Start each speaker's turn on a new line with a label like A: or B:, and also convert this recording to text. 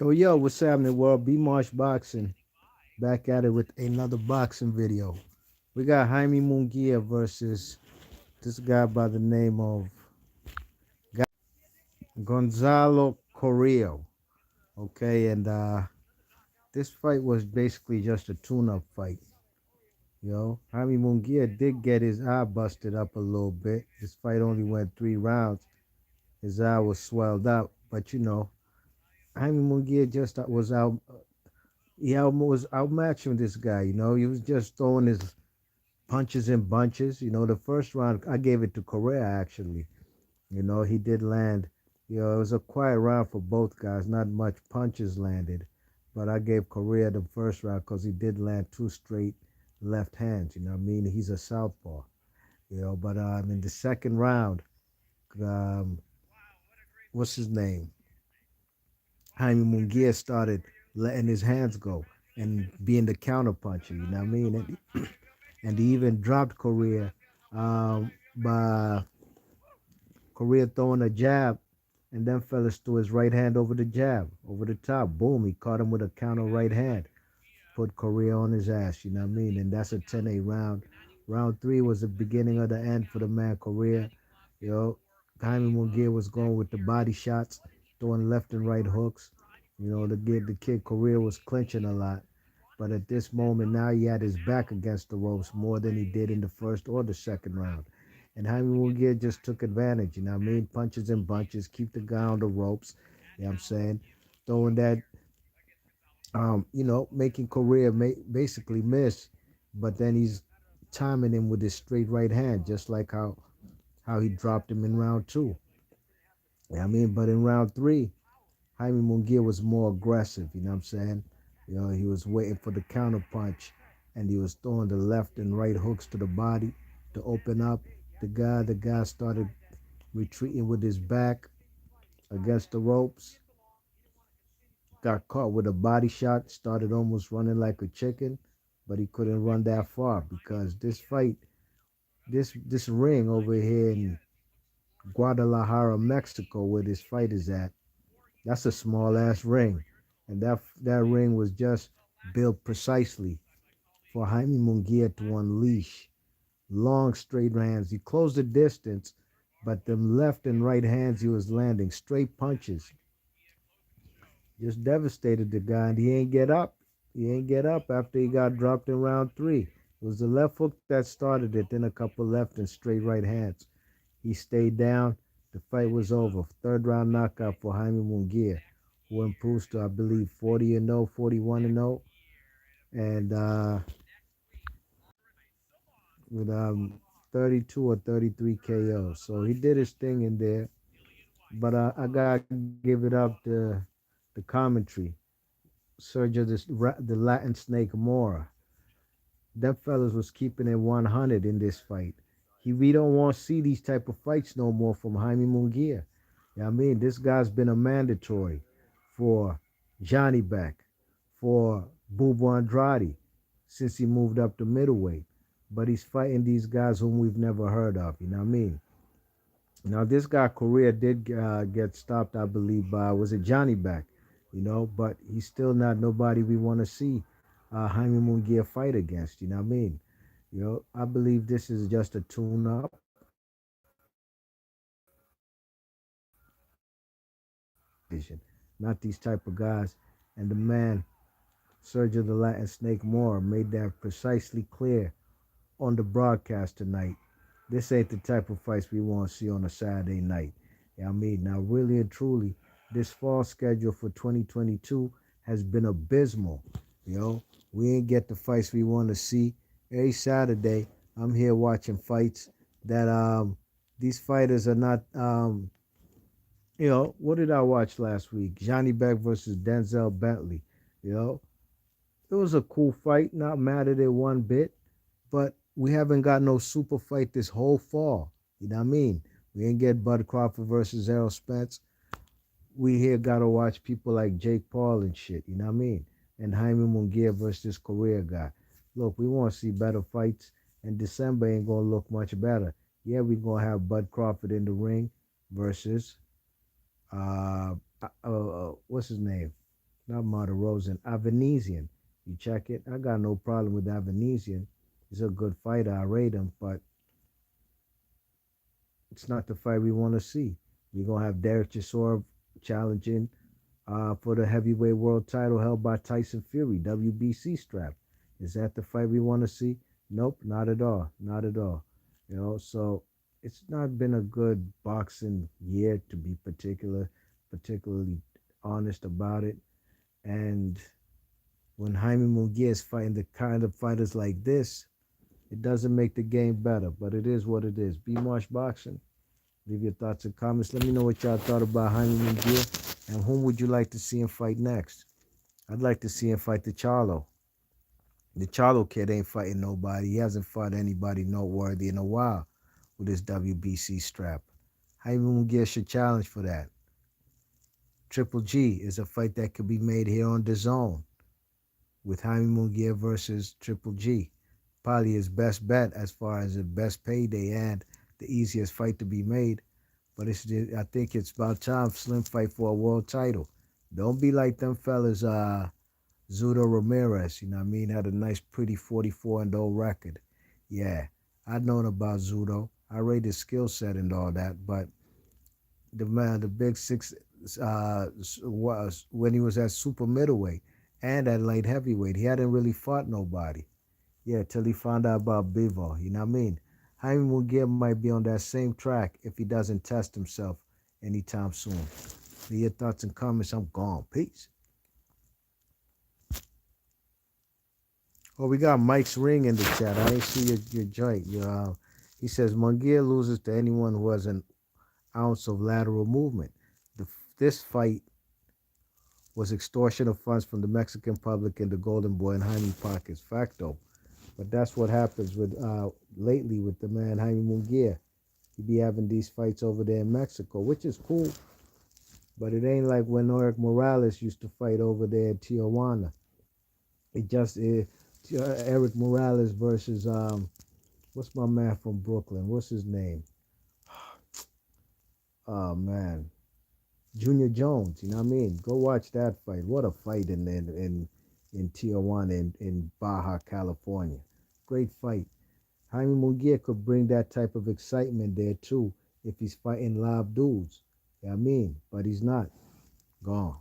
A: Yo, what's happening, world? B Marsh Boxing back at it with another boxing video. We got Jaime Munguia versus this guy by the name of Gonzalo Coria. Okay, and this fight was basically just a tune-up fight. Jaime Munguia did get his eye busted up a little bit. This fight only went 3 rounds. His eye was swelled up, but Jaime Munguia just was out. Was outmatching this guy. He was just throwing his punches and bunches. The first round I gave it to Coria actually. He did land. It was a quiet round for both guys. Not much punches landed, but I gave Coria the first round because he did land two straight left hands. You know what I mean? He's a southpaw. But in the second round, um, what's his name? Jaime Munguia started letting his hands go and being the counterpuncher. You know what I mean? And he even dropped Coria by Coria throwing a jab, and then fellas threw his right hand over the jab, over the top. Boom, he caught him with a counter right hand. Put Coria on his ass, you know what I mean? And that's a 10-8 round. Round three was the beginning of the end for the man Coria. You know, Jaime Munguia was going with the body shots, throwing left and right hooks. The kid Coria was clinching a lot. But at this moment now he had his back against the ropes more than he did in the first or the second round. And Jaime Munguia just took advantage, you know what I mean? Punches and bunches, keep the guy on the ropes, you know what I'm saying? Throwing that, making Coria basically miss, but then he's timing him with his straight right hand, just like how he dropped him in round two. But in round three, Jaime Munguia was more aggressive, you know what I'm saying? He was waiting for the counter punch and he was throwing the left and right hooks to the body to open up the guy. The guy started retreating with his back against the ropes, got caught with a body shot, started almost running like a chicken, but he couldn't run that far because this fight, this ring over here in Guadalajara, Mexico, where this fight is at, that's a small ass ring, and that ring was just built precisely for Jaime Munguia to unleash long straight hands. He closed the distance, but them left and right hands he was landing straight punches just devastated the guy, and he ain't get up. He ain't get up after he got dropped in round three. It was the left hook that started it, then a couple left and straight right hands. He stayed down. The fight was over. Third round knockout for Jaime Munguia, who improves to, I believe, 40-0, 41-0, and with 32 or 33 KOs. So he did his thing in there. But I gotta give it up to the commentary. Sergio, the Latin Snake Mora. Them fellas was keeping it 100 in this fight. We don't want to see these type of fights no more from Jaime Munguia. This guy's been a mandatory for Johnny Beck, for Bubu Andrade since he moved up to middleweight. But he's fighting these guys whom we've never heard of. You know what I mean? Now this guy Korea did get stopped, I believe, by was it Johnny Beck? But he's still not nobody we want to see Jaime Munguia fight against. You know what I mean? I believe this is just a tune-up, vision, not these type of guys. And the man Sergio the Latin Snake Moore made that precisely clear on the broadcast tonight. This ain't the type of fights we want to see on a Saturday night. Now really and truly, this fall schedule for 2022 has been abysmal. We ain't get the fights we want to see. Every Saturday, I'm here watching fights that these fighters are not what did I watch last week? Johnny Beck versus Denzel Bentley. You know, it was a cool fight, not mad at it one bit, but we haven't got no super fight this whole fall. You know what I mean? We ain't get Bud Crawford versus Errol Spence. We here gotta watch people like Jake Paul and shit. You know what I mean? And Jaime Munguia versus this Coria guy. Look, we want to see better fights, and December ain't gonna look much better. Yeah, we gonna have Bud Crawford in the ring versus what's his name? not Martirosian, Avenesian. You check it. I got no problem with Avenesian. He's a good fighter. I rate him, but it's not the fight we want to see. We're gonna have Derek Chisora challenging for the heavyweight world title held by Tyson Fury, WBC strap. Is that the fight we want to see? Nope, not at all. Not at all. So it's not been a good boxing year to be particularly honest about it. And when Jaime Munguia is fighting the kind of fighters like this, it doesn't make the game better, but it is what it is. B Marsh Boxing. Leave your thoughts and comments. Let me know what y'all thought about Jaime Munguia and whom would you like to see him fight next? I'd like to see him fight the Charlo. The Charlo kid ain't fighting nobody. He hasn't fought anybody noteworthy in a while with his WBC strap. Jaime Munguia should challenge for that. Triple G is a fight that could be made here on the zone with Jaime Munguia versus Triple G. Probably his best bet as far as the best payday and the easiest fight to be made. But I think it's about time Slim fight for a world title. Don't be like them fellas, Zudo Ramirez, you know what I mean? Had a nice, pretty 44-0 record. Yeah, I'd known about Zudo. I rate his skill set and all that, but the man, the big six, was when he was at super middleweight and at light heavyweight, he hadn't really fought nobody. Yeah, till he found out about Bivol, you know what I mean? Jaime Munguia might be on that same track if he doesn't test himself anytime soon. Leave your thoughts and comments. I'm gone. Peace. Oh, we got Mike's ring in the chat. I didn't see your joint. He says Munguia loses to anyone who has an ounce of lateral movement. This fight was extortion of funds from the Mexican public in the Golden Boy and Jaime pockets. Facto. But that's what happens with lately with the man Jaime Munguia. He be having these fights over there in Mexico, which is cool. But it ain't like when Eric Morales used to fight over there in Tijuana. Eric Morales versus what's my man from Brooklyn? What's his name? Oh man, Junior Jones. You know what I mean? Go watch that fight. What a fight in Tijuana in Baja California. Great fight. Jaime Munguia could bring that type of excitement there too if he's fighting live dudes. You know what I mean? But he's not. Gone.